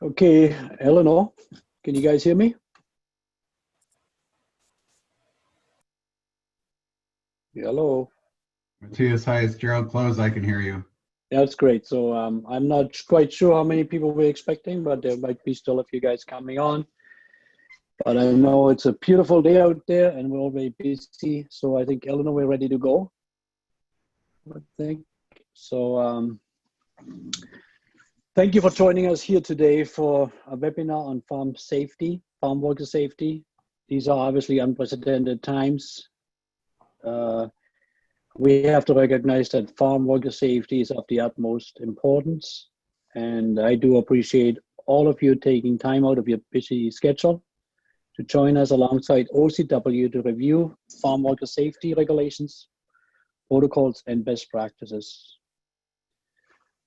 Okay, Eleanor, can you guys hear me? Hello. Matthias, hi, it's Gerald Close. I can hear you. That's great. So I'm not quite sure how many people we're expecting, but there might be still a few guys coming on. But I know it's a beautiful day out there and we're all very busy. So I think, Eleanor, we're ready to go. I think. So thank you for joining us here today for a webinar on farm safety, farm worker safety. These are obviously unprecedented times. We have to recognize that farm worker safety is of the utmost importance. And I do appreciate all of you taking time out of your busy schedule to join us alongside OCW to review farm worker safety regulations, protocols, and best practices.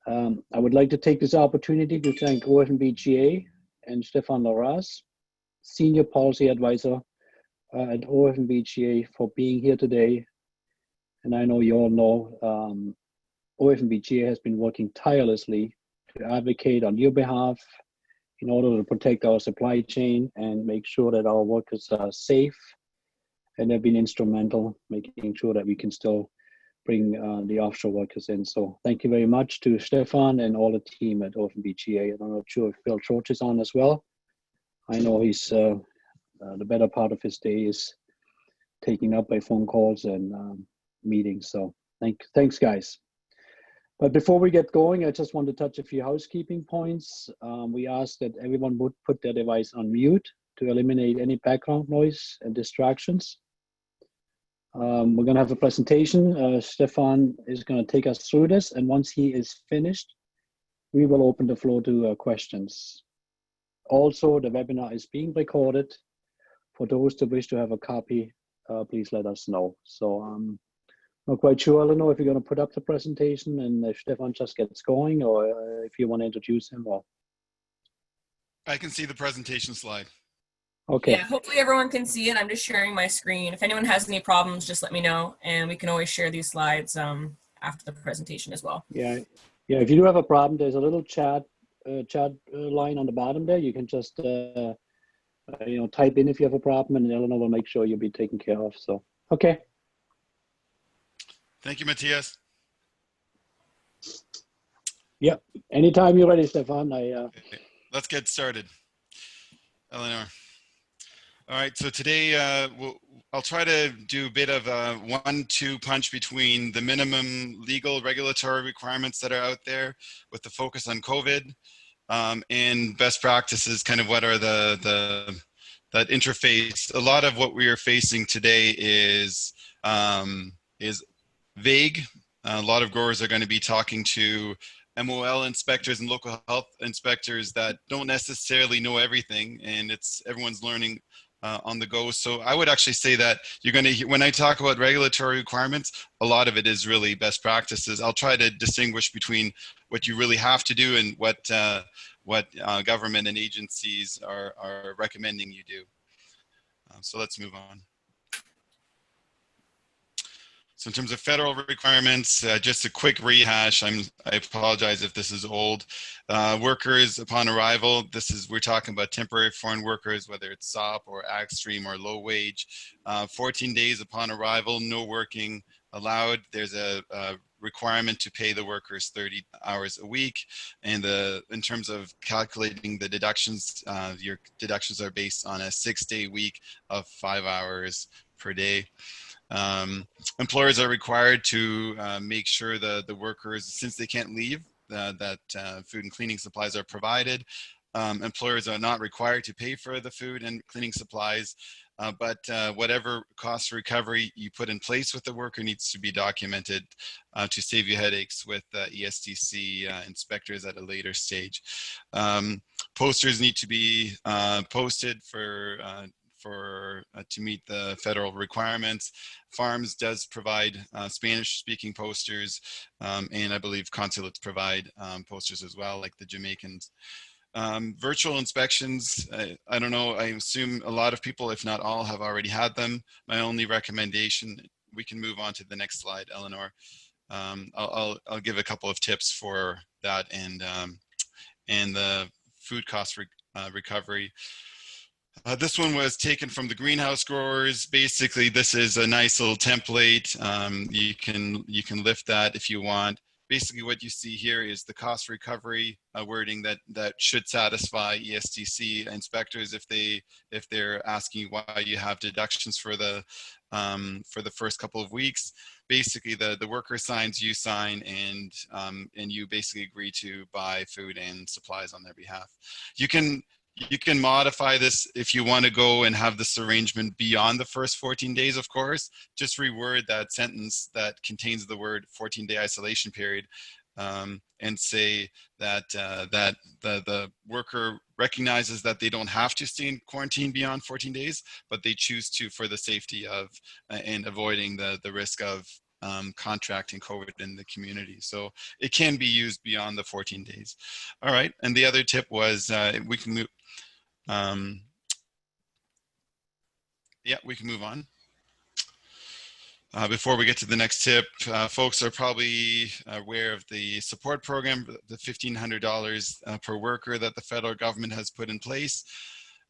I would like to take this opportunity to thank OFNBGA and Stefan Larraz, Senior Policy Advisor at OFNBGA, for being here today. And I know you all know OFNBGA has been working tirelessly to advocate on your behalf in order to protect our supply chain and make sure that our workers are safe. And they've been instrumental making sure that we can still bring the offshore workers in. So thank you very much to Stefan and all the team at OFNBGA. I'm not sure if Phil George is on as well. I know he's the better part of his day is taken up by phone calls and meetings. So thanks, guys. But before we get going, I just want to touch a few housekeeping points. We ask that everyone would put their device on mute to eliminate any background noise and distractions. We're going to have a presentation. Stefan is going to take us through this, and once he is finished, we will open the floor to questions. Also, the webinar is being recorded. For those that wish to have a copy, please let us know. So I'm not quite sure, Eleanor, if you're going to put up the presentation and if Stefan just gets going, or if you want to introduce him. Or I can see the presentation slide. Okay. Yeah, hopefully everyone can see it. I'm just sharing my screen. If anyone has any problems, just let me know, and we can always share these slides after the presentation as well. Yeah. If you do have a problem, there's a little chat line on the bottom there. You can just type in if you have a problem, and Eleanor will make sure you'll be taken care of. So okay. Thank you, Matthias. Yeah. Anytime you're ready, Stefan. Let's get started, Eleanor. All right, so today I'll try to do a bit of a 1-2 punch between the minimum legal regulatory requirements that are out there with the focus on COVID and best practices, kind of what are that interface. A lot of what we are facing today is vague. A lot of growers are going to be talking to MOL inspectors and local health inspectors that don't necessarily know everything, and everyone's learning on the go. So I would actually say that you're going to, when I talk about regulatory requirements, a lot of it is really best practices. I'll try to distinguish between what you really have to do and what government and agencies are recommending you do. So let's move on. So in terms of federal requirements, just a quick rehash. I apologize if this is old. Workers upon arrival, we're talking about temporary foreign workers, whether it's SOP or AgStream or low wage. 14 days upon arrival, no working allowed. There's a requirement to pay the workers 30 hours a week. And in terms of calculating the deductions, your deductions are based on a 6-day week of 5 hours per day. Employers are required to make sure the workers, since they can't leave, that food and cleaning supplies are provided. Employers are not required to pay for the food and cleaning supplies, but whatever cost recovery you put in place with the worker needs to be documented to save you headaches with ESTC inspectors at a later stage. Posters need to be posted to meet the federal requirements. Farms does provide Spanish-speaking posters, and I believe consulates provide posters as well, like the Jamaicans. Virtual inspections, I don't know, I assume a lot of people, if not all, have already had them. My only recommendation, we can move on to the next slide, Eleanor. I'll give a couple of tips for that and the food cost recovery. This one was taken from the greenhouse growers. Basically, this is a nice little template. You can lift that if you want. Basically, what you see here is the cost recovery wording that should satisfy ESTC inspectors if they're asking you why you have deductions for the first couple of weeks. Basically, the worker signs, you sign, and you basically agree to buy food and supplies on their behalf. You can modify this if you want to go and have this arrangement beyond the first 14 days, of course. Just reword that sentence that contains the word 14-day isolation period and say that the worker recognizes that they don't have to stay in quarantine beyond 14 days, but they choose to for the safety of and avoiding the risk of contracting COVID in the community. So it can be used beyond the 14 days. All right, and the other tip was we can move. Yeah, we can move on. Before we get to the next tip, folks are probably aware of the support program, the $1,500 per worker that the federal government has put in place.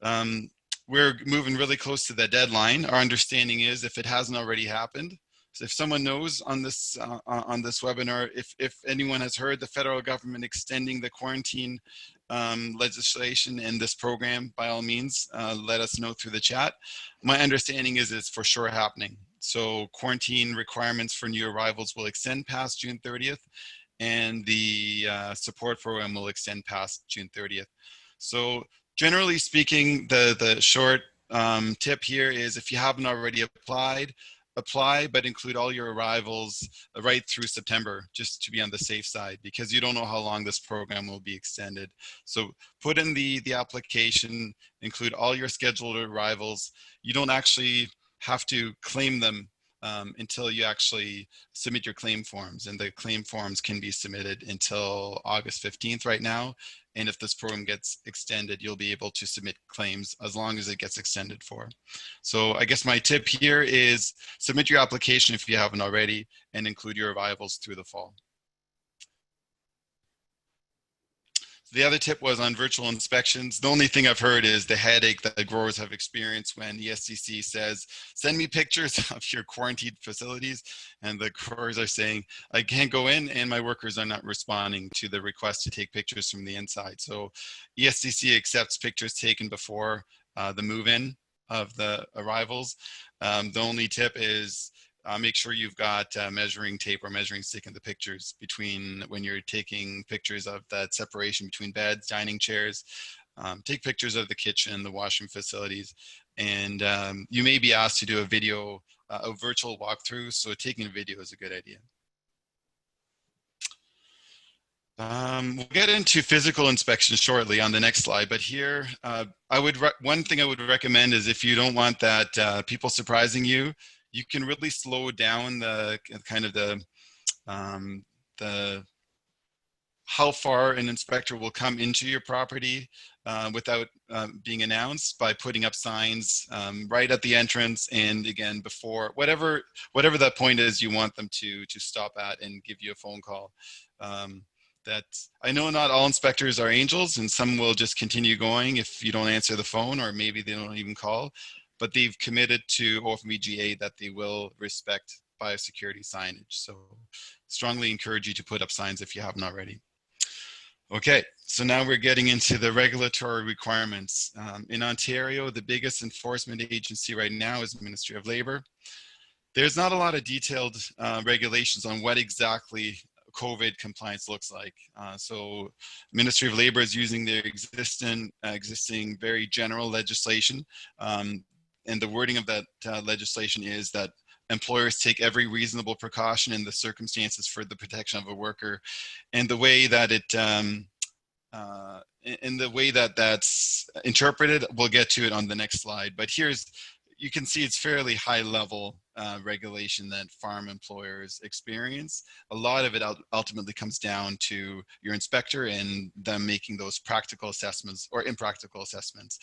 We're moving really close to the deadline. Our understanding is if it hasn't already happened, so if someone knows on this webinar, if anyone has heard the federal government extending the quarantine legislation in this program, by all means, let us know through the chat. My understanding is it's for sure happening. So quarantine requirements for new arrivals will extend past June 30th, and the support program will extend past June 30th. So generally speaking, the short tip here is if you haven't already applied, apply, but include all your arrivals right through September, just to be on the safe side, because you don't know how long this program will be extended. So put in the application, include all your scheduled arrivals. You don't actually have to claim them until you actually submit your claim forms, and the claim forms can be submitted until August 15th right now. And if this program gets extended, you'll be able to submit claims as long as it gets extended for. So I guess my tip here is submit your application if you haven't already, and include your arrivals through the fall. The other tip was on virtual inspections. The only thing I've heard is the headache that the growers have experienced when the SCC says, send me pictures of your quarantined facilities. And the growers are saying, I can't go in and my workers are not responding to the request to take pictures from the inside. So ESCC accepts pictures taken before the move-in of the arrivals. The only tip is make sure you've got measuring tape or measuring stick in the pictures between when you're taking pictures of that separation between beds, dining chairs. Take pictures of the kitchen, the washroom facilities, and you may be asked to do a video, a virtual walkthrough, so taking a video is a good idea. We'll get into physical inspection shortly on the next slide, but here, one thing I would recommend is if you don't want that people surprising you, you can really slow down the kind of the how far an inspector will come into your property without being announced by putting up signs right at the entrance, and again before whatever that point is you want them to stop at and give you a phone call. That I know not all inspectors are angels, and some will just continue going if you don't answer the phone, or maybe they don't even call. But they've committed to OFMBGA that they will respect biosecurity signage. So strongly encourage you to put up signs if you haven't already. Okay, so now we're getting into the regulatory requirements. In Ontario, the biggest enforcement agency right now is the Ministry of Labor. There's not a lot of detailed regulations on what exactly COVID compliance looks like. So Ministry of Labor is using their existing very general legislation. And the wording of that legislation is that employers take every reasonable precaution in the circumstances for the protection of a worker. And the way that that's interpreted, we'll get to it on the next slide. But you can see it's fairly high level regulation that farm employers experience. A lot of it ultimately comes down to your inspector and them making those practical assessments or impractical assessments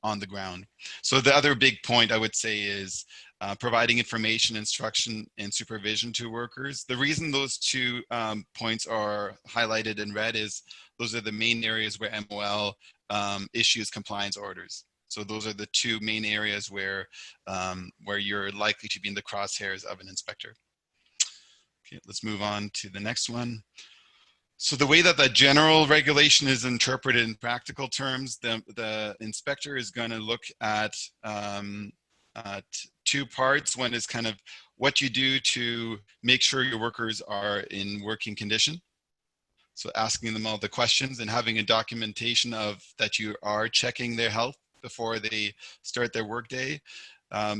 on the ground. So the other big point I would say is providing information, instruction, and supervision to workers. The reason those two points are highlighted in red is those are the main areas where MOL issues compliance orders. So those are the two main areas where you're likely to be in the crosshairs of an inspector. Okay, let's move on to the next one. So the way that the general regulation is interpreted in practical terms, the inspector is going to look at two parts. One is kind of what you do to make sure your workers are in working condition. So asking them all the questions and having a documentation of that you are checking their health before they start their workday.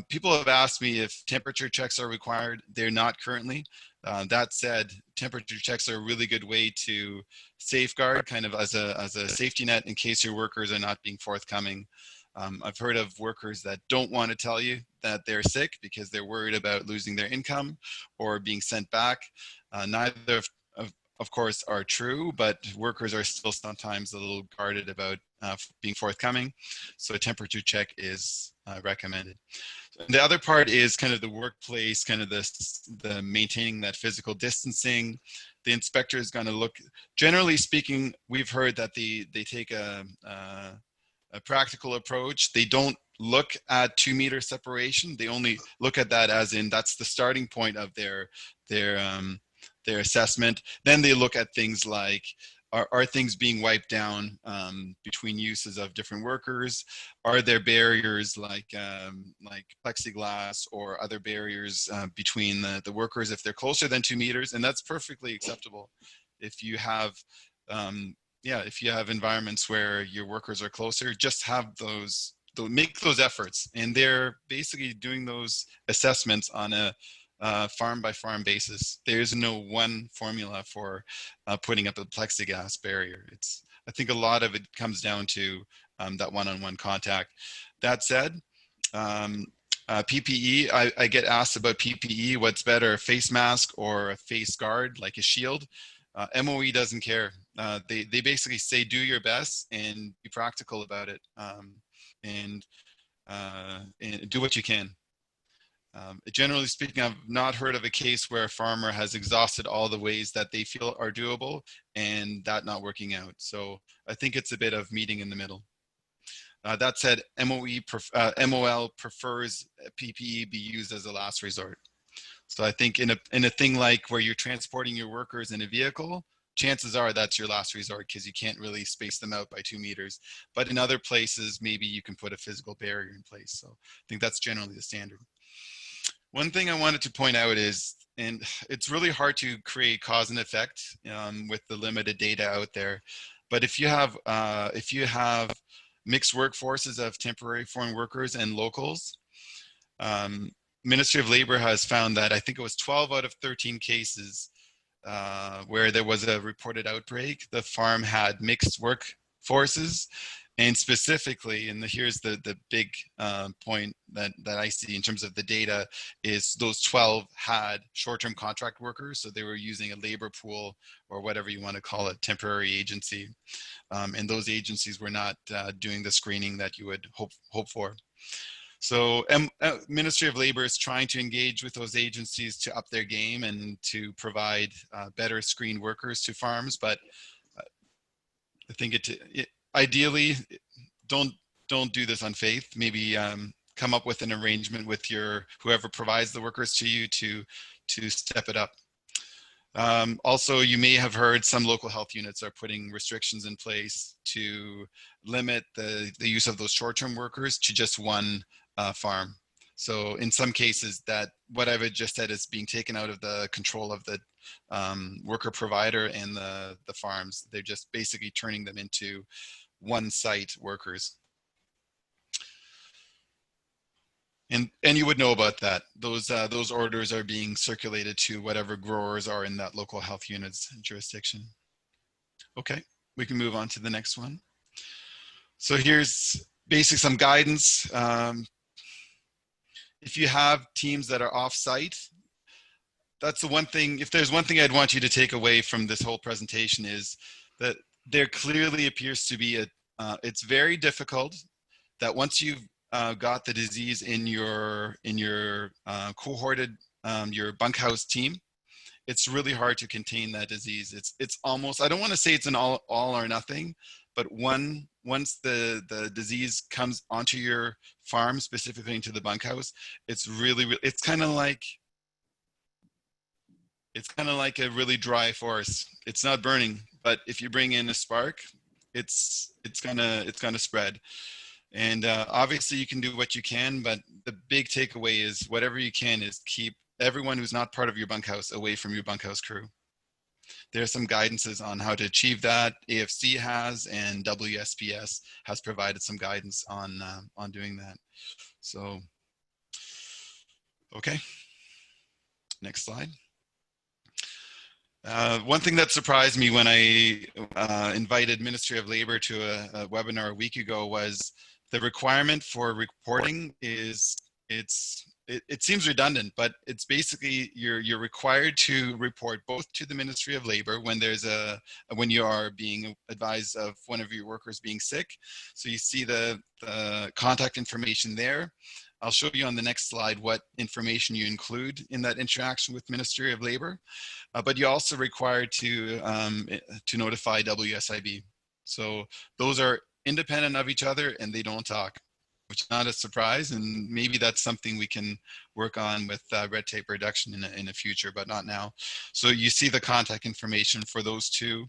People have asked me if temperature checks are required. They're not currently. That said, temperature checks are a really good way to safeguard, kind of as a safety net in case your workers are not being forthcoming. I've heard of workers that don't want to tell you that they're sick because they're worried about losing their income or being sent back. Neither of course are true, but workers are still sometimes a little guarded about being forthcoming. So a temperature check is recommended. And the other part is kind of the workplace, kind of the maintaining that physical distancing. The inspector is going to look, generally speaking, we've heard that they take a practical approach. They don't look at 2 meter separation. They only look at that as in that's the starting point of their assessment. Then they look at things like, are things being wiped down between uses of different workers? Are there barriers like plexiglass or other barriers between the workers if they're closer than 2 meters? And that's perfectly acceptable. If you have, if you have environments where your workers are closer, just have make those efforts. And they're basically doing those assessments on a farm by farm basis. There's no one formula for putting up a plexiglass barrier. I think a lot of it comes down to that one-on-one contact. That said, PPE, I get asked about PPE, what's better, a face mask or a face guard, like a shield? MOE doesn't care. They basically say, do your best and be practical about it, and do what you can. Generally speaking, I've not heard of a case where a farmer has exhausted all the ways that they feel are doable and that not working out. So I think it's a bit of meeting in the middle. That said, MOL prefers PPE be used as a last resort. So I think in a thing like where you're transporting your workers in a vehicle, chances are that's your last resort because you can't really space them out by 2 meters. But in other places, maybe you can put a physical barrier in place. So I think that's generally the standard. One thing I wanted to point out is, and it's really hard to create cause and effect with the limited data out there, but if you have mixed workforces of temporary foreign workers and locals, Ministry of Labor has found that I think it was 12 out of 13 cases where there was a reported outbreak, the farm had mixed workforces. And specifically, and here's the big point that I see in terms of the data, is those 12 had short-term contract workers. So they were using a labor pool or whatever you want to call it, temporary agency. And those agencies were not doing the screening that you would hope for. So Ministry of Labor is trying to engage with those agencies to up their game and to provide better screened workers to farms. But I think ideally, don't do this on faith. Maybe come up with an arrangement with whoever provides the workers to you to step it up. Also, you may have heard some local health units are putting restrictions in place to limit the use of those short-term workers to just one farm. So in some cases, that what I've just said is being taken out of the control of the worker provider and the farms. They're just basically turning them into one site workers. And you would know about that. Those orders are being circulated to whatever growers are in that local health unit's jurisdiction. Okay, we can move on to the next one. So here's some guidance. If you have teams that are off-site, that's the one thing, if there's one thing I'd want you to take away from this whole presentation is that there clearly appears to be it's very difficult. that once you've got the disease in your cohorted your bunkhouse team, it's really hard to contain that disease. It's almost, I don't want to say it's an all or nothing, but once the disease comes onto your farm, specifically into the bunkhouse, it's it's kind of like a really dry forest. It's not burning, but if you bring in a spark, it's gonna spread. And obviously you can do what you can, but the big takeaway is whatever you can is keep everyone who's not part of your bunkhouse away from your bunkhouse crew. There are some guidances on how to achieve that. AFC has, and WSPS has provided some guidance on doing that. So, okay, next slide. One thing that surprised me when I invited Ministry of Labor to a webinar a week ago was the requirement for reporting is, it seems redundant, but it's basically you're required to report both to the Ministry of Labor when there's when you are being advised of one of your workers being sick. So you see the contact information there. I'll show you on the next slide what information you include in that interaction with Ministry of Labor, but you're also required to notify WSIB. So those are independent of each other and they don't talk, which is not a surprise, and maybe that's something we can work on with red tape reduction in the future, but not now. So you see the contact information for those two.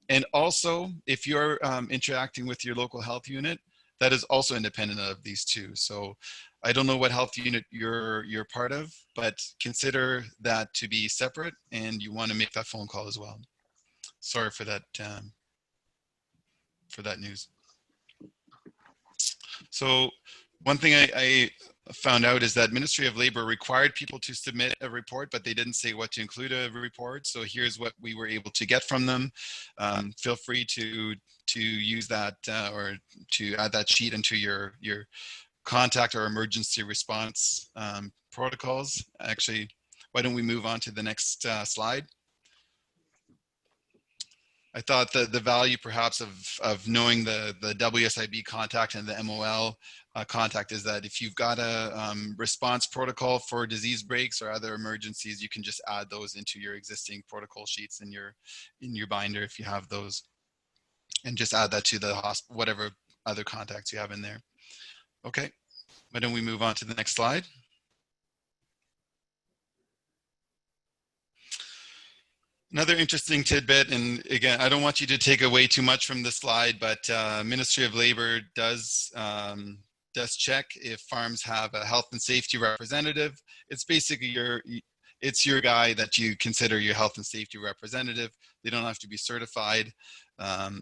And also, if you're interacting with your local health unit, that is also independent of these two. So I don't know what health unit you're part of, but consider that to be separate, and you want to make that phone call as well. Sorry for that news. So one thing I found out is that Ministry of Labor required people to submit a report, but they didn't say what to include a report. So here's what we were able to get from them. Feel free to use that or to add that sheet into your contact or emergency response protocols. Actually, why don't we move on to the next slide? I thought that the value perhaps of knowing the WSIB contact and the MOL contact is that if you've got a response protocol for disease breaks or other emergencies, you can just add those into your existing protocol sheets in your binder if you have those, and just add that to the whatever other contacts you have in there. Okay, why don't we move on to the next slide? Another interesting tidbit, and again, I don't want you to take away too much from the slide, but Ministry of Labor does check if farms have a health and safety representative. It's basically it's your guy that you consider your health and safety representative. They don't have to be certified.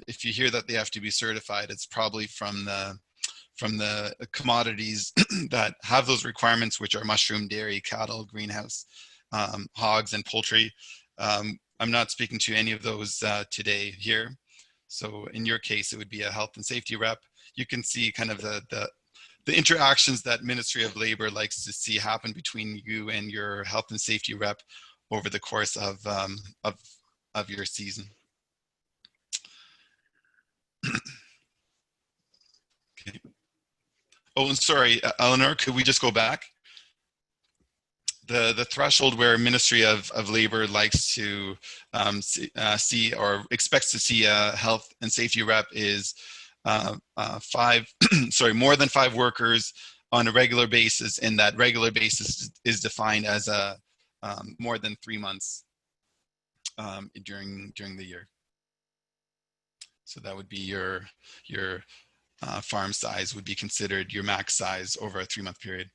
If you hear that they have to be certified, it's probably from the commodities that have those requirements, which are mushroom, dairy, cattle, greenhouse, hogs, and poultry. I'm not speaking to any of those today here. So in your case, it would be a health and safety rep. You can see kind of the interactions that Ministry of Labor likes to see happen between you and your health and safety rep over the course of your season. Okay. Oh, and sorry, Eleanor, could we just go back? The threshold where Ministry of Labor likes to see or expects to see a health and safety rep is more than 5 workers on a regular basis, and that regular basis is defined as more than 3 months during the year. So that would be your farm size would be considered your max size over a 3-month period.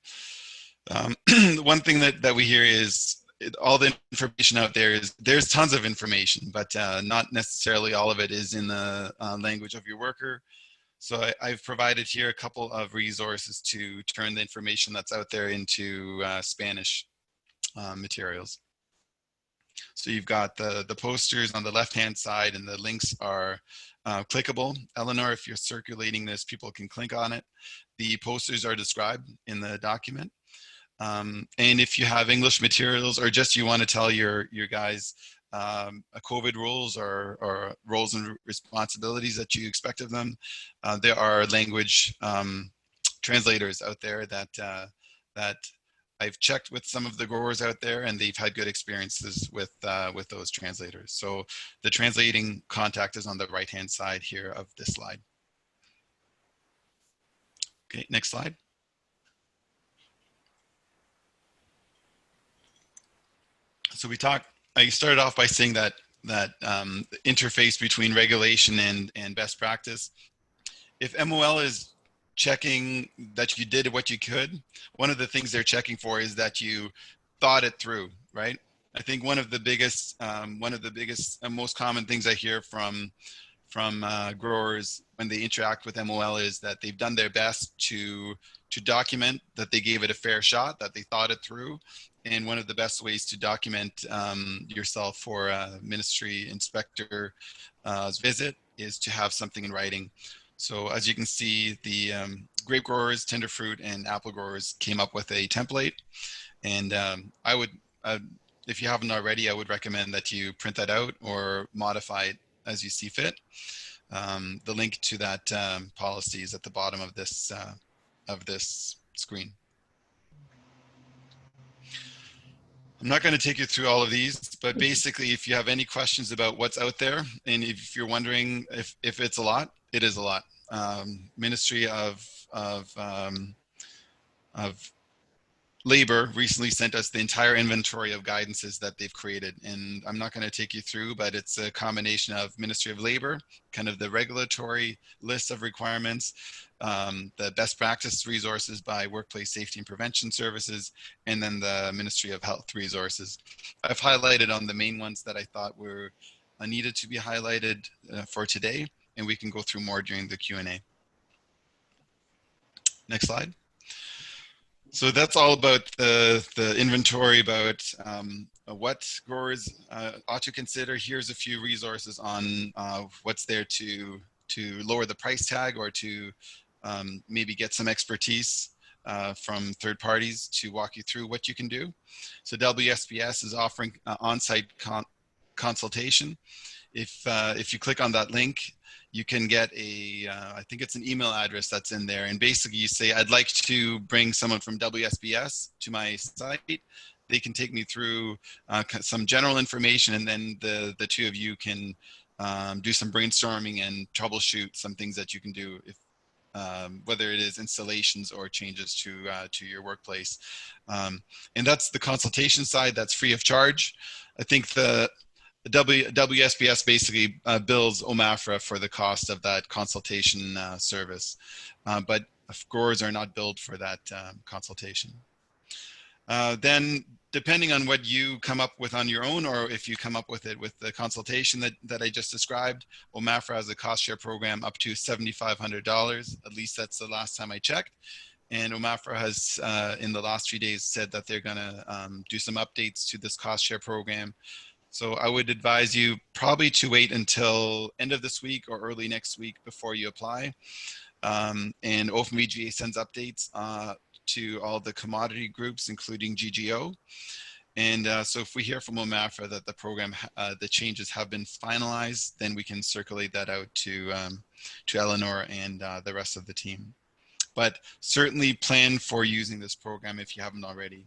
One thing that we hear is all the information out there there's tons of information, but not necessarily all of it is in the language of your worker. So I've provided here a couple of resources to turn the information that's out there into Spanish materials. So you've got the posters on the left-hand side, and the links are clickable. Eleanor, if you're circulating this, people can click on it. The posters are described in the document. And if you have English materials, or just you want to tell your guys COVID rules or roles and responsibilities that you expect of them, there are language translators out there that that I've checked with some of the growers out there, and they've had good experiences with those translators. So the translating contact is on the right-hand side here of this slide. Okay, next slide. So I started off by saying that interface between regulation and best practice. If MOL is checking that you did what you could, one of the things they're checking for is that you thought it through, right? I think one of the biggest and most common things I hear from growers when they interact with MOL is that they've done their best to document that they gave it a fair shot, that they thought it through. And one of the best ways to document yourself for a ministry inspector visit is to have something in writing. So as you can see, the grape growers, tender fruit, and apple growers came up with a template. And I would, if you haven't already, I would recommend that you print that out or modify it as you see fit. The link to that policy is at the bottom of this screen. I'm not going to take you through all of these, but basically, if you have any questions about what's out there, and if you're wondering if it's a lot, it is a lot. Ministry of Labor recently sent us the entire inventory of guidances that they've created, and I'm not going to take you through, but it's a combination of Ministry of Labor, kind of the regulatory list of requirements, the best practice resources by Workplace Safety and Prevention Services, and then the Ministry of Health resources. I've highlighted on the main ones that I thought were needed to be highlighted for today, and we can go through more during the Q&A. Next slide. So that's all about the inventory, about what growers ought to consider. Here's a few resources on what's there to lower the price tag, or to maybe get some expertise from third parties to walk you through what you can do. So WSPS is offering on-site consultation. If you click on that link, you can get I think it's an email address that's in there. And basically you say, I'd like to bring someone from WSPS to my site. They can take me through some general information, and then the two of you can do some brainstorming and troubleshoot some things that you can do, if whether it is installations or changes to your workplace. And that's the consultation side. That's free of charge. I think the WSPS basically bills OMAFRA for the cost of that consultation service, but growers are not billed for that consultation. Then, depending on what you come up with on your own, or if you come up with it with the consultation that I just described, OMAFRA has a cost share program up to $7,500. At least that's the last time I checked. And OMAFRA has, in the last few days, said that they're going to do some updates to this cost share program. So I would advise you probably to wait until end of this week or early next week before you apply. And OFMVGA sends updates to all the commodity groups, including GGO. And so if we hear from OMAFRA that the program, the changes have been finalized, then we can circulate that out to Eleanor and the rest of the team. But certainly plan for using this program if you haven't already.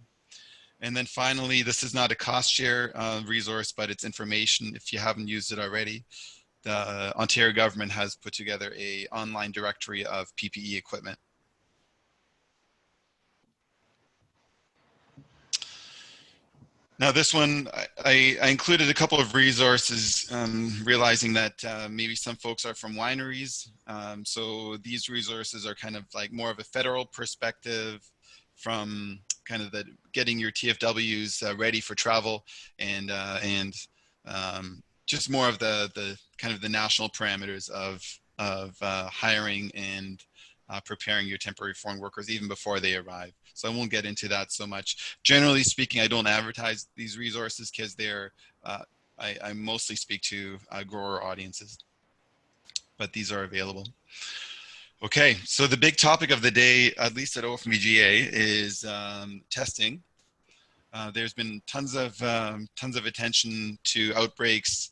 And then finally, this is not a cost share resource, but it's information if you haven't used it already. The Ontario government has put together an online directory of PPE equipment. Now this one, I included a couple of resources, realizing that maybe some folks are from wineries. So these resources are kind of like more of a federal perspective, from kind of getting your TFWs ready for travel, and just more of the kind of the national parameters of hiring and preparing your temporary foreign workers even before they arrive. So I won't get into that so much. Generally speaking, I don't advertise these resources because they're, I mostly speak to grower audiences, but these are available. Okay, so the big topic of the day, at least at OFMVGA, is testing. There's been tons of attention to outbreaks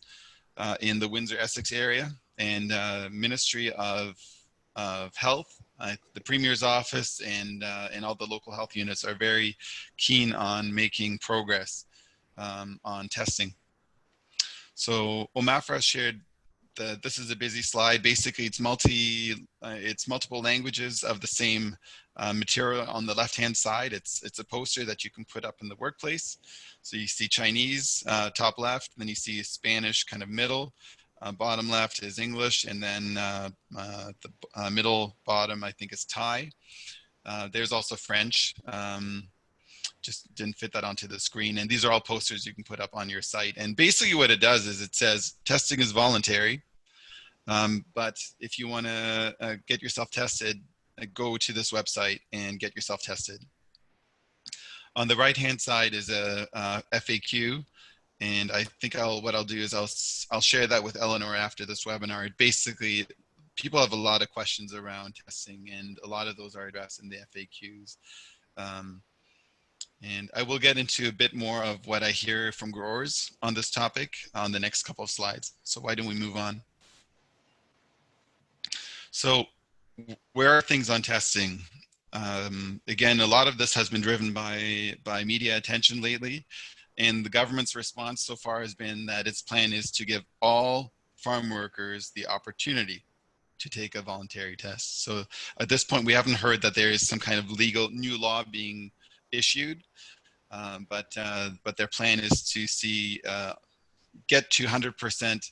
in the Windsor-Essex area, and Ministry of Health the Premier's office and all the local health units are very keen on making progress on testing. So OMAFRA shared this is a busy slide. Basically, it's multiple languages of the same material on the left-hand side. It's a poster that you can put up in the workplace. So you see Chinese top left, then you see Spanish kind of middle. Bottom left is English, and then the middle bottom I think is Thai. There's also French. Just didn't fit that onto the screen. And these are all posters you can put up on your site. And basically what it does is it says testing is voluntary. But if you want to get yourself tested, go to this website and get yourself tested. On the right-hand side is a FAQ. And I think what I'll do is I'll share that with Eleanor after this webinar. Basically, people have a lot of questions around testing, and a lot of those are addressed in the FAQs. And I will get into a bit more of what I hear from growers on this topic on the next couple of slides. So why don't we move on? So where are things on testing? Again, a lot of this has been driven by media attention lately. And the government's response so far has been that its plan is to give all farm workers the opportunity to take a voluntary test. So at this point, we haven't heard that there is some kind of legal new law being issued, but their plan is to get to 100%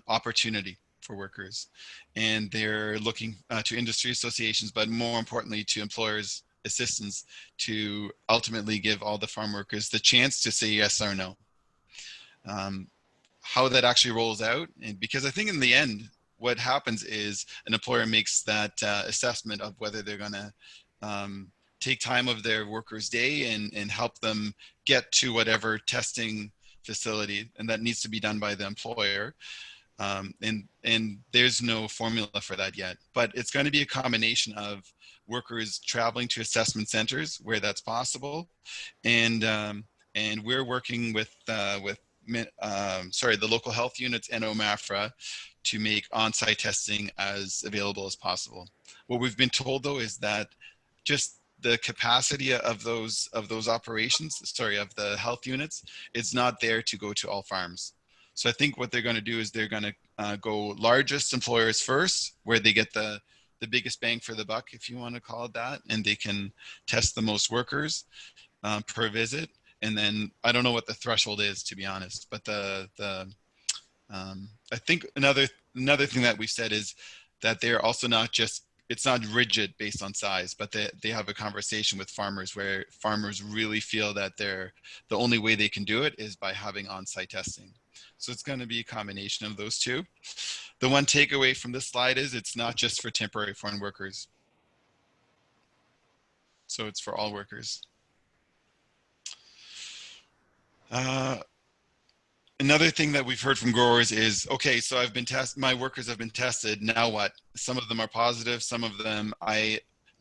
opportunity for workers. And they're looking to industry associations, but more importantly to employers' assistance to ultimately give all the farm workers the chance to say yes or no. How that actually rolls out, and because I think in the end, what happens is an employer makes that assessment of whether they're going to take time of their workers' day and help them get to whatever testing facility, and that needs to be done by the employer. And there's no formula for that yet, but it's going to be a combination of workers traveling to assessment centers where that's possible, and we're working with the local health units and OMAFRA to make on-site testing as available as possible. What we've been told though is that just the capacity of those operations, of the health units, is not there to go to all farms. So I think what they're going to do is they're going to go largest employers first, where they get the biggest bang for the buck, if you want to call it that, and they can test the most workers per visit. And then I don't know what the threshold is, to be honest, but I think another thing that we've said is that they're also not just, it's not rigid based on size, but they have a conversation with farmers where farmers really feel that the only way they can do it is by having on-site testing. So it's going to be a combination of those two. The one takeaway from this slide is it's not just for temporary foreign workers. So it's for all workers. Another thing that we've heard from growers is, okay, so I've been my workers have been tested, now what? Some of them are positive, some of them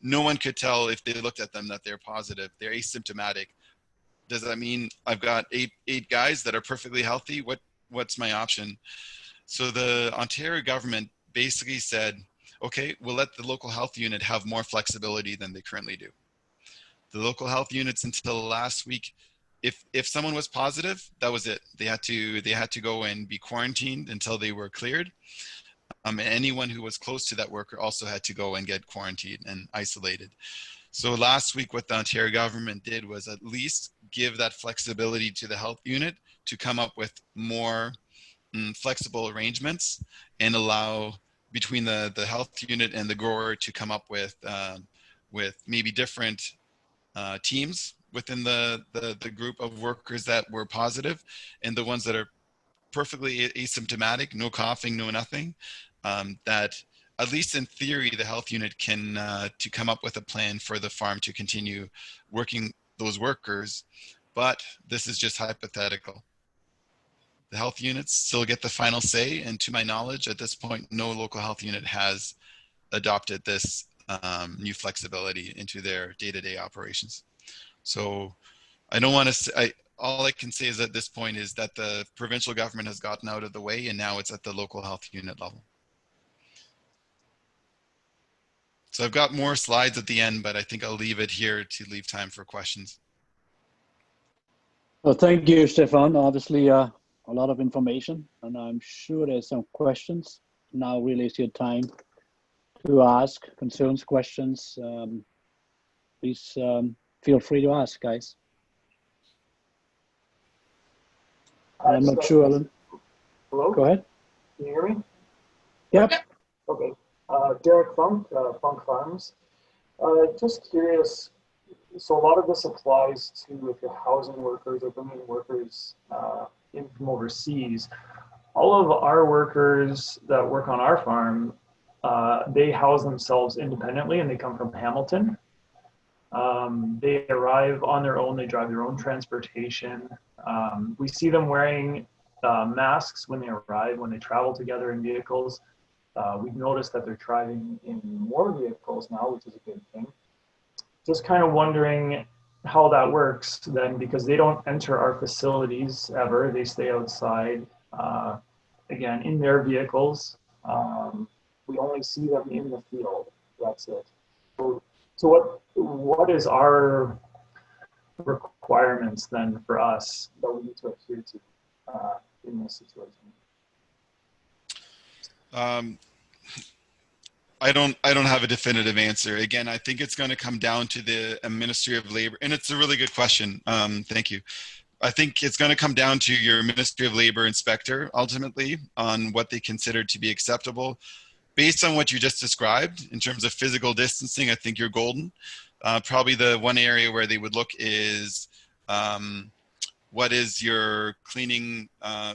no one could tell if they looked at them that they're positive, they're asymptomatic. Does that mean I've got eight guys that are perfectly healthy? What's my option? So the Ontario government basically said, okay, we'll let the local health unit have more flexibility than they currently do. The local health units until last week, if someone was positive, that was it. They had to go and be quarantined until they were cleared. And anyone who was close to that worker also had to go and get quarantined and isolated. So last week, what the Ontario government did was at least give that flexibility to the health unit to come up with more flexible arrangements and allow between the health unit and the grower to come up with maybe different teams within the group of workers that were positive, and the ones that are perfectly asymptomatic, no coughing, no nothing, that at least in theory, the health unit can to come up with a plan for the farm to continue working those workers. But this is just hypothetical. The health units still get the final say, and to my knowledge, at this point, no local health unit has adopted this new flexibility into their day-to-day operations. So I don't want to say, all I can say is at this point is that the provincial government has gotten out of the way, and now it's at the local health unit level. So I've got more slides at the end, but I think I'll leave it here to leave time for questions. Well, thank you, Stefan. Obviously, a lot of information, and I'm sure there's some questions. Now really is your time to ask concerns, questions. Please feel free to ask, guys. I'm not sure, Alan. Hello? Go ahead. Can you hear me? Yep. Okay. Derek Funk, Funk Farms. Just curious, so a lot of this applies to if you're housing workers or bringing workers in from overseas. All of our workers that work on our farm, they house themselves independently and they come from Hamilton. They arrive on their own, they drive their own transportation. We see them wearing masks when they arrive, when they travel together in vehicles. We've noticed that they're driving in more vehicles now, which is a good thing. Just kind of wondering how that works then, because they don't enter our facilities ever. They stay outside, again, in their vehicles. We only see them in the field. That's it. So what is our requirements then for us that we need to adhere to in this situation? I don't have a definitive answer. Again, I think it's going to come down to the Ministry of Labor, and it's a really good question. Thank you. I think it's going to come down to your Ministry of Labor inspector ultimately on what they consider to be acceptable. Based on what you just described in terms of physical distancing, I think you're golden. Probably the one area where they would look is what is your cleaning,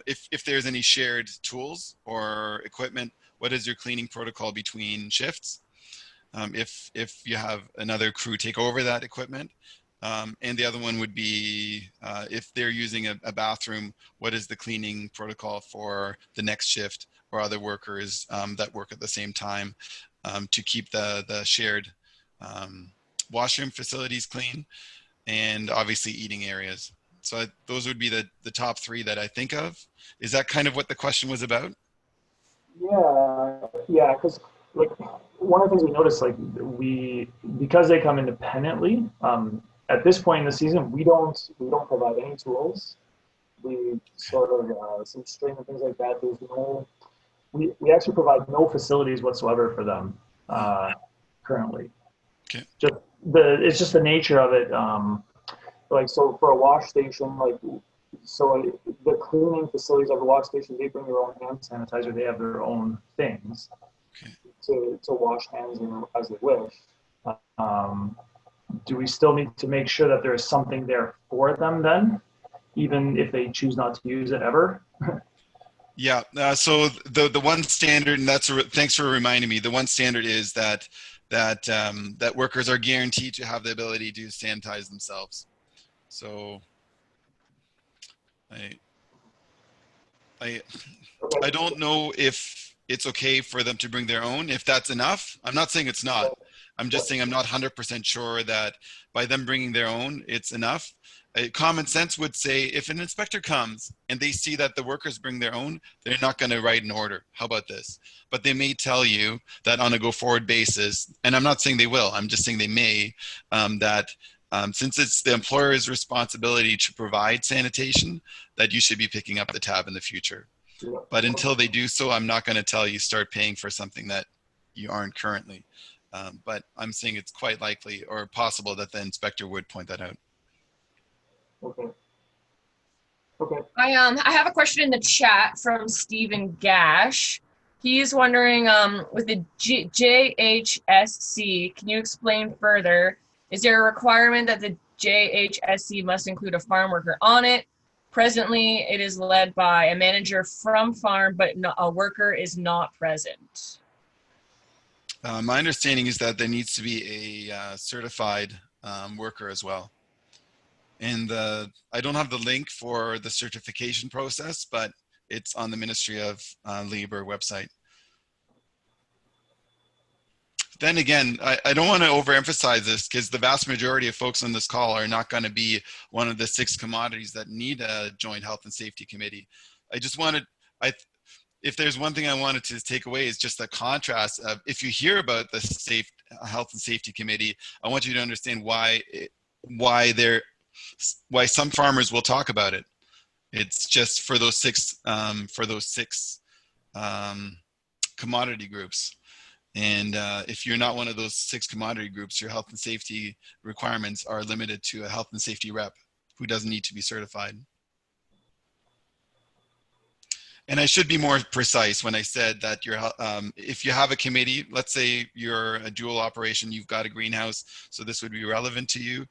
if there's any shared tools or equipment, what is your cleaning protocol between shifts? If you have another crew take over that equipment. And the other one would be if they're using a bathroom, what is the cleaning protocol for the next shift or other workers that work at the same time to keep the shared washroom facilities clean, and obviously eating areas. So those would be the top three that I think of. Is that kind of what the question was about? Yeah, because like one of the things we noticed, like because they come independently, at this point in the season, we don't provide any tools. We sort of some string and things like that. There's no, we actually provide no facilities whatsoever for them currently. Okay. It's just the nature of it. Like so for a wash station, like so the cleaning facilities of the wash station, they bring their own hand sanitizer. They have their own things to wash hands as they wish. Do we still need to make sure that there is something there for them then, even if they choose not to use it ever? Yeah. So the one standard, and thanks for reminding me. The one standard is that workers are guaranteed to have the ability to sanitize themselves. So I don't know if it's okay for them to bring their own, if that's enough. I'm not saying it's not. I'm just saying I'm not 100% sure that by them bringing their own, it's enough. Common sense would say if an inspector comes and they see that the workers bring their own, they're not going to write an order. How about this? But they may tell you that on a go-forward basis, and I'm not saying they will, I'm just saying they may, since it's the employer's responsibility to provide sanitation, that you should be picking up the tab in the future. But until they do so, I'm not going to tell you start paying for something that you aren't currently. But I'm saying it's quite likely or possible that the inspector would point that out. Okay. I have a question in the chat from Stephen Gash. He's wondering, with the JHSC, can you explain further? Is there a requirement that the JHSC must include a farm worker on it? Presently, it is led by a manager from farm, but a worker is not present. My understanding is that there needs to be a certified worker as well. And I don't have the link for the certification process, but it's on the Ministry of Labor website. Then again, I don't want to overemphasize this because the vast majority of folks on this call are not going to be one of the 6 commodities that need a joint health and safety committee. I just wanted, if there's one thing I wanted to take away is just the contrast of, if you hear about the health and safety committee, I want you to understand why some farmers will talk about it. It's just for those six commodity groups. And if you're not one of those 6 commodity groups, your health and safety requirements are limited to a health and safety rep who doesn't need to be certified. And I should be more precise when I said that if you have a committee, let's say you're a dual operation, you've got a greenhouse, so this would be relevant to you.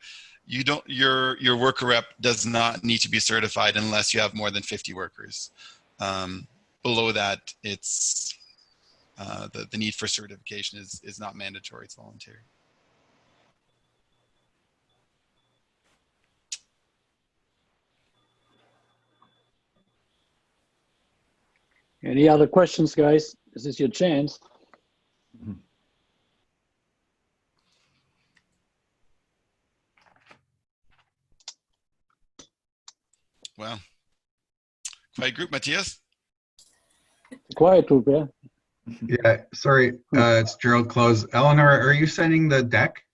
Your worker rep does not need to be certified unless you have more than 50 workers. Below that, it's the need for certification is not mandatory, it's voluntary. Any other questions, guys? This is your chance. Well, quiet group, Matthias. Quiet group, yeah. Yeah, sorry, it's Gerald Close. Eleanor, are you sending the deck?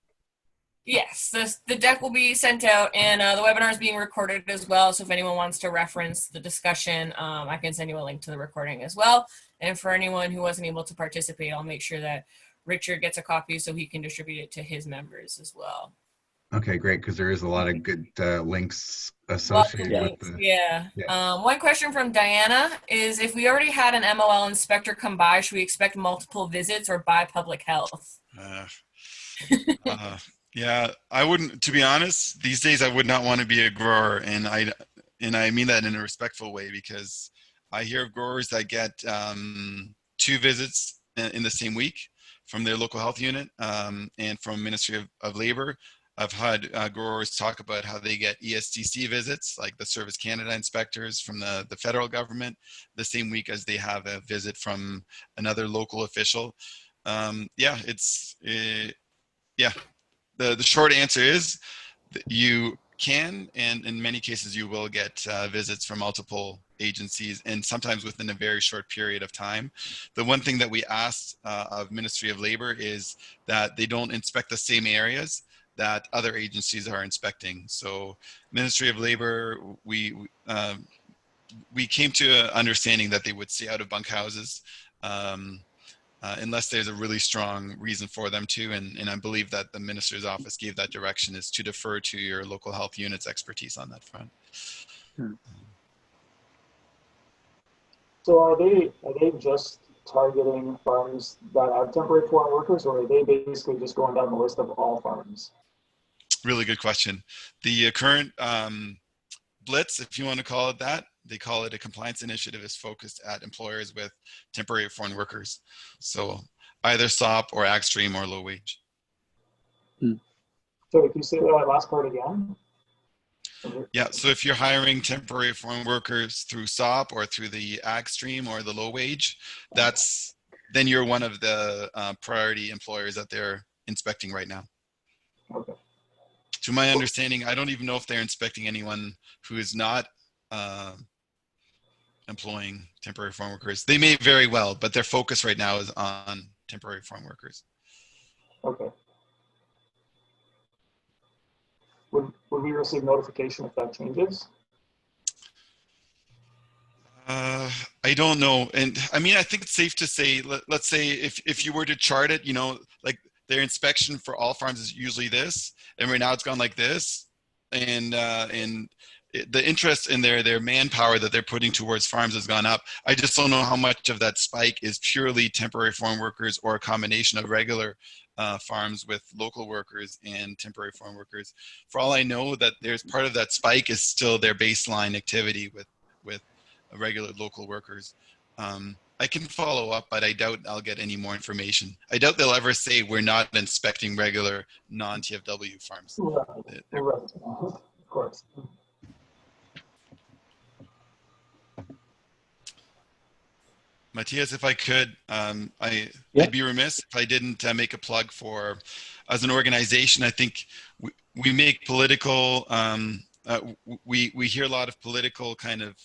Yes, the deck will be sent out, and the webinar is being recorded as well. So if anyone wants to reference the discussion, I can send you a link to the recording as well. And for anyone who wasn't able to participate, I'll make sure that Richard gets a copy so he can distribute it to his members as well. Okay, great, because there is a lot of good links associated with the... Yeah. One question from Diana is, if we already had an MOL inspector come by, should we expect multiple visits or by public health? Yeah, I wouldn't, to be honest, these days I would not want to be a grower, and I mean that in a respectful way, because I hear of growers that get 2 visits in the same week from their local health unit and from Ministry of Labor. I've had growers talk about how they get ESTC visits, like the Service Canada inspectors from the federal government, the same week as they have a visit from another local official. The short answer is that you can, and in many cases you will get visits from multiple agencies, and sometimes within a very short period of time. The one thing that we asked of Ministry of Labor is that they don't inspect the same areas that other agencies are inspecting. So Ministry of Labor, we came to an understanding that they would stay out of bunkhouses unless there's a really strong reason for them to, and I believe that the Minister's office gave that direction, is to defer to your local health unit's expertise on that front. So are they just targeting farms that have temporary foreign workers, or are they basically just going down the list of all farms? Really good question. The current blitz, if you want to call it that, they call it a compliance initiative, is focused at employers with temporary foreign workers. So either SOP or ag stream or low wage. So if you say that last part again? Yeah, so if you're hiring temporary foreign workers through SOP or through the ag stream or the low wage, then you're one of the priority employers that they're inspecting right now. Okay. To my understanding, I don't even know if they're inspecting anyone who is not employing temporary foreign workers. They may very well, but their focus right now is on temporary foreign workers. Okay. Would we receive notification if that changes? I don't know. And I mean, I think it's safe to say, let's say if you were to chart it, like their inspection for all farms is usually this, and right now it's gone like this. And the interest in their manpower that they're putting towards farms has gone up. I just don't know how much of that spike is purely temporary foreign workers or a combination of regular farms with local workers and temporary foreign workers. For all I know, that there's part of that spike is still their baseline activity with regular local workers. I can follow up, but I doubt I'll get any more information. I doubt they'll ever say we're not inspecting regular non-TFW farms. Right. Of course. Matthias, if I could, I'd be remiss if I didn't make a plug for, as an organization, I think we make political, we hear a lot of political kind of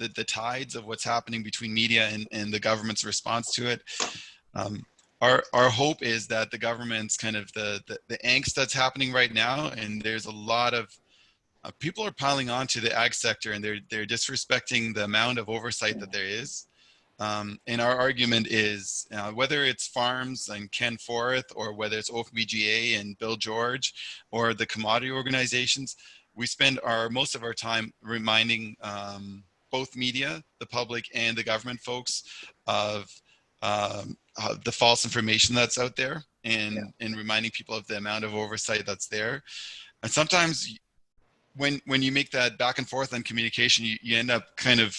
the tides of what's happening between media and the government's response to it. Our hope is that the government's kind of the angst that's happening right now, and there's a lot of people are piling on to the ag sector, and they're disrespecting the amount of oversight that there is. And our argument is whether it's farms and Ken Forth, or whether it's OFBGA and Bill George, or the commodity organizations, we spend most of our time reminding both media, the public, and the government folks of the false information that's out there, and reminding people of the amount of oversight that's there. And sometimes when you make that back and forth on communication, you end up kind of,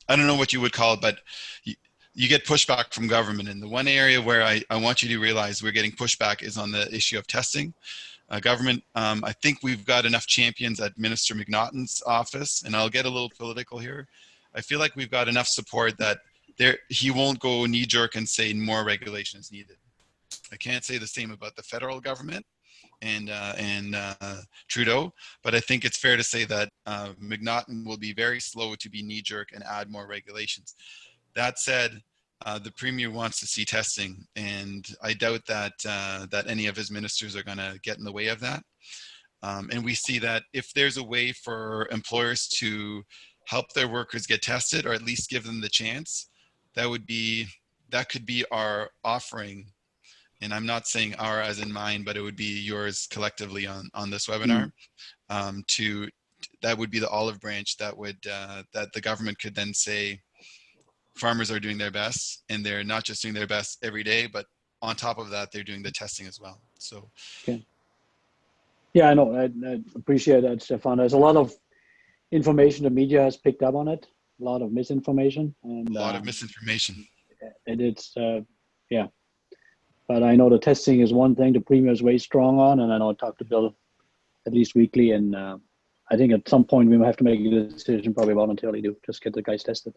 I don't know what you would call it, but you get pushback from government. And the one area where I want you to realize we're getting pushback is on the issue of testing. Government, I think we've got enough champions at Minister McNaughton's office, and I'll get a little political here. I feel like we've got enough support that he won't go knee-jerk and say more regulation is needed. I can't say the same about the federal government and Trudeau, but I think it's fair to say that McNaughton will be very slow to be knee-jerk and add more regulations. That said, the Premier wants to see testing, and I doubt that that any of his ministers are going to get in the way of that. And we see that if there's a way for employers to help their workers get tested, or at least give them the chance, that could be our offering. And I'm not saying our as in mine, but it would be yours collectively on this webinar. That would be the olive branch that the government could then say farmers are doing their best, and they're not just doing their best every day, but on top of that, they're doing the testing as well. So, okay. Yeah, I know. I appreciate that, Stefan. There's a lot of information the media has picked up on it, a lot of misinformation. And, a lot of misinformation. And it's, yeah. But I know the testing is one thing the Premier is way strong on, and I know I talk to Bill at least weekly, and I think at some point we might have to make a decision, probably voluntarily, to just get the guys tested.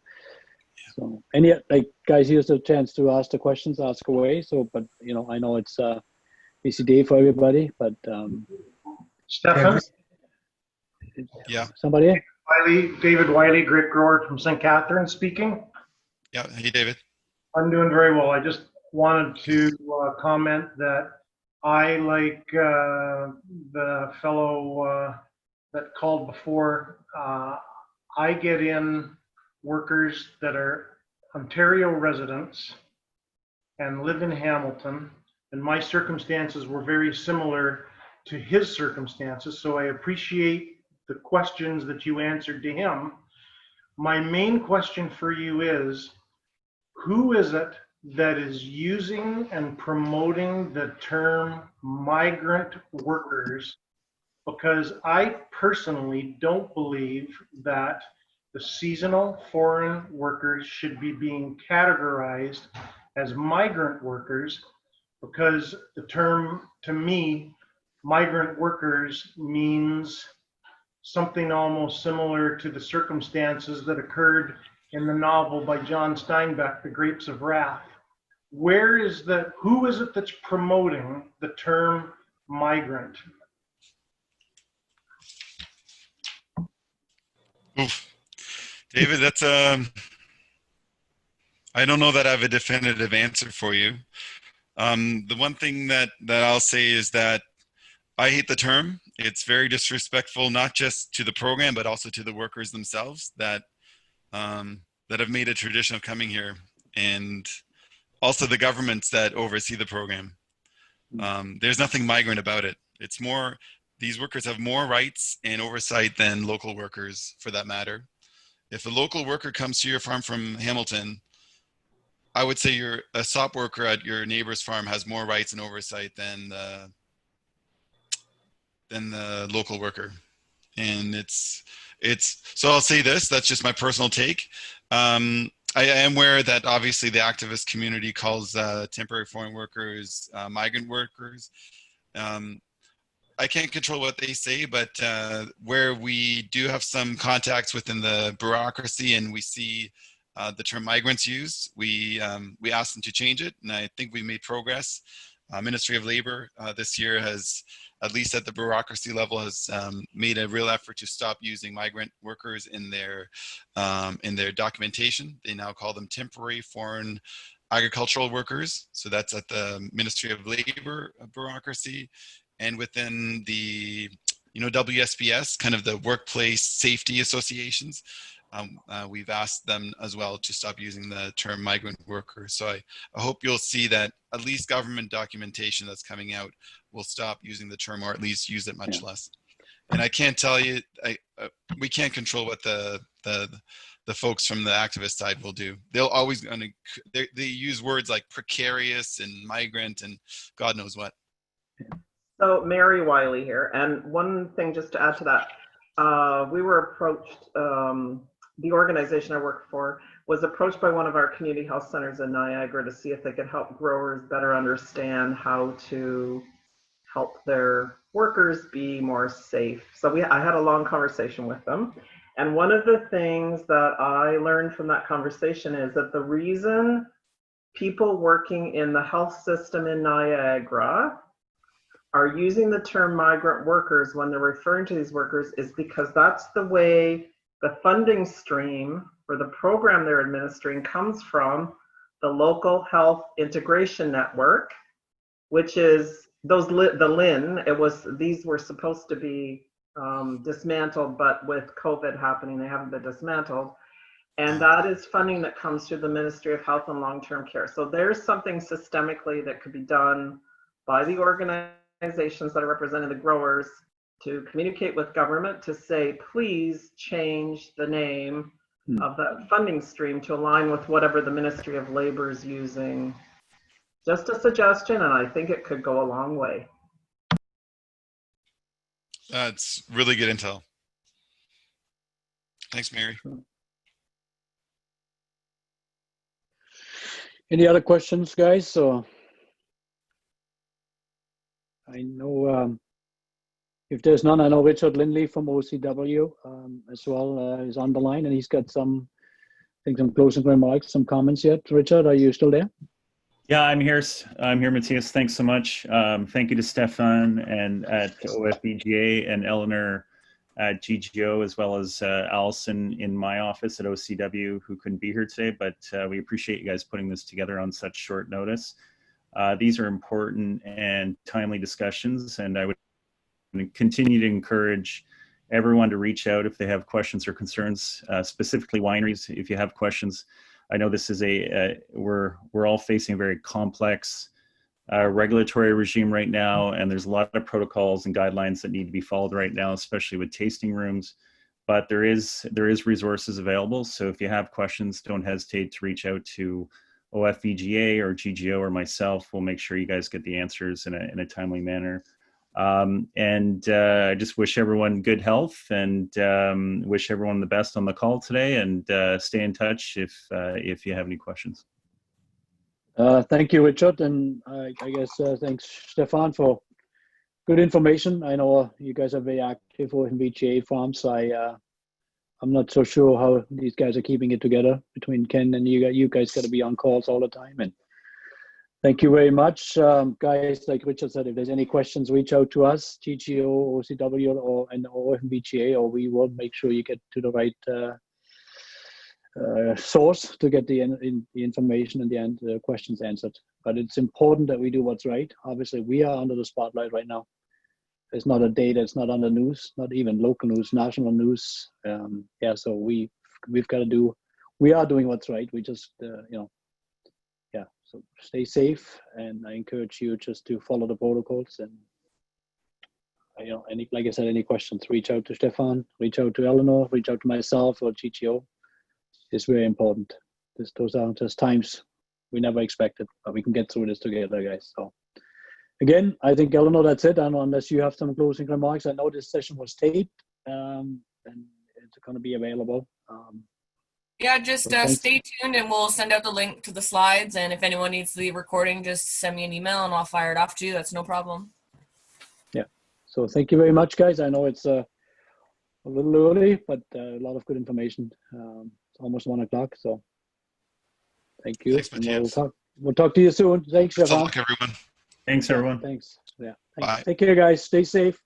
So, and guys, here's the chance to ask the questions, ask away. So, but I know it's a busy day for everybody, but Stefan? Yeah. Somebody? David Wiley, grape grower from St. Catharines speaking. Yeah, hey David. I'm doing very well. I just wanted to comment that I, like the fellow that called before, I get in workers that are Ontario residents and live in Hamilton, and my circumstances were very similar to his circumstances, so I appreciate the questions that you answered to him. My main question for you is, who is it that is using and promoting the term migrant workers? Because I personally don't believe that the seasonal foreign workers should be being categorized as migrant workers, because the term, to me, migrant workers means something almost similar to the circumstances that occurred in the novel by John Steinbeck, The Grapes of Wrath. Who is it that's promoting the term migrant? Oof. David, that's I don't know that I have a definitive answer for you. The one thing that I'll say is that I hate the term. It's very disrespectful, not just to the program, but also to the workers themselves that have made a tradition of coming here, and also the governments that oversee the program. There's nothing migrant about it. It's more, these workers have more rights and oversight than local workers, for that matter. If a local worker comes to your farm from Hamilton, I would say a SOP worker at your neighbor's farm has more rights and oversight than the local worker. And so I'll say this, that's just my personal take. I am aware that obviously the activist community calls temporary foreign workers migrant workers. I can't control what they say, but where we do have some contacts within the bureaucracy and we see the term migrants used, we asked them to change it, and I think we made progress. Ministry of Labor this year has, at least at the bureaucracy level, has made a real effort to stop using migrant workers in their documentation. They now call them temporary foreign agricultural workers. So that's at the Ministry of Labor bureaucracy, and within the WSPS, kind of the workplace safety associations. We've asked them as well to stop using the term migrant worker. So I hope you'll see that at least government documentation that's coming out will stop using the term, or at least use it much less. And I can't tell you, we can't control what the folks from the activist side will do. They'll always they use words like precarious and migrant and God knows what. So Mary Wiley here, and one thing just to add to that, we were approached, the organization I work for was approached by one of our community health centers in Niagara to see if they could help growers better understand how to help their workers be more safe. So I had a long conversation with them. And one of the things that I learned from that conversation is that the reason people working in the health system in Niagara are using the term migrant workers when they're referring to these workers is because that's the way the funding stream for the program they're administering comes from the local health integration network, which is the LIN. These were supposed to be dismantled, but with COVID happening, they haven't been dismantled. And that is funding that comes through the Ministry of Health and Long-Term Care. So there's something systemically that could be done by the organizations that are representing the growers to communicate with government to say, please change the name of that funding stream to align with whatever the Ministry of Labor is using. Just a suggestion, and I think it could go a long way. That's really good intel. Thanks, Mary. Any other questions, guys? So I know if there's none, I know Richard Lindley from OCW as well is on the line, and he's got some closing remarks, some comments yet. Richard, are you still there? Yeah, I'm here. I'm here, Matthias. Thanks so much. Thank you to Stefan and at OFBGA and Eleanor at GGO, as well as Allison in my office at OCW, who couldn't be here today, but we appreciate you guys putting this together on such short notice. These are important and timely discussions, and I would continue to encourage everyone to reach out if they have questions or concerns, specifically wineries. If you have questions, I know this is we're all facing a very complex regulatory regime right now, and there's a lot of protocols and guidelines that need to be followed right now, especially with tasting rooms. But there is resources available. So if you have questions, don't hesitate to reach out to OFVGA or GGO or myself. We'll make sure you guys get the answers in a timely manner. I just wish everyone good health and wish everyone the best on the call today, and stay in touch if you have any questions. Thank you, Richard, and I guess thanks, Stefan, for good information. I know you guys are very active in VGA farms. I'm not so sure how these guys are keeping it together between Ken and you. You guys got to be on calls all the time, and thank you very much, guys. Like Richard said, if there's any questions, reach out to us, GGO, OCW, or OFBGA, or we will make sure you get to the right source to get the information and the questions answered. But it's important that we do what's right. Obviously, we are under the spotlight right now. There's not a day that's not on the news, not even local news, national news. So we've got to do. We are doing what's right. We just, so stay safe, and I encourage you just to follow the protocols. And like I said, any questions, reach out to Stefan, reach out to Eleanor, reach out to myself or GGO. It's very important. Those are just times we never expected, but we can get through this together, guys. So again, I think, Eleanor, that's it. And unless you have some closing remarks, I know this session was taped and it's going to be available. Yeah, just stay tuned, and we'll send out the link to the slides. And if anyone needs the recording, just send me an email and I'll fire it off to you. That's no problem. Yeah. So thank you very much, guys. I know it's a little early, but a lot of good information. It's almost 1 o'clock. So thank you. Thanks, Matthias. We'll talk to you soon. Thanks, Good Stefan. luck, everyone. Thanks, everyone. Thanks. Yeah. Bye. Take care, guys. Stay safe.